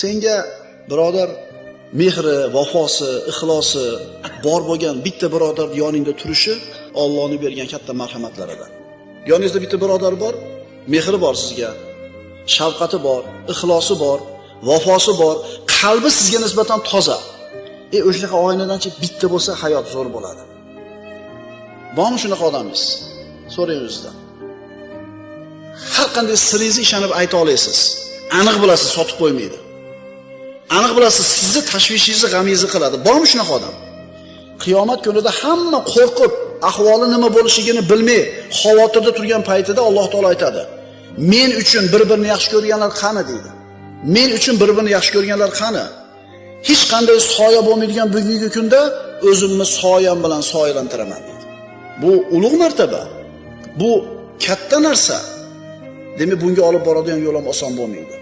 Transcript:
Senga birodar mehri, vafosi, ixlosi bor bo'lgan bitta birodar yoningda turishi Allohning bergan katta marhamatlaridan. Yoningizda bitta birodar bor, mehri bor sizga, shafqati bor, ixlosi bor, vafosi bor, qalbi sizga nisbatan toza. O'shaqa oynadanchi bitta bo'lsa hayot zo'r bo'ladi. Bormi shunaqa odamingiz? So'rang o'zingizdan. Har qanday siringizni ishonib ayta olasiz. Aniq bilasiz, sotib qo'ymaydi. Aniq bilasiz, sizni tashvishingizni, g'amingizni qiladi. Bormi shunaqa odam? Qiyomat kunida hamma qo'rqib, ahvoli nima bo'lishligini bilmay, xavotirda turgan paytida Alloh taolo aytadi: "Men uchun bir-birini yaxshi ko'rganlar qani?" deydi. "Men uchun bir-birini yaxshi ko'rganlar qani?" Hech qanday soya bo'lmaydigan bugungi kunda o'zimni soyam bilan soyalantiraman deydi. Bu ulug' martaba. Bu katta narsa. Demak, bunga olib boradigan yo'l ham oson bo'lmaydi.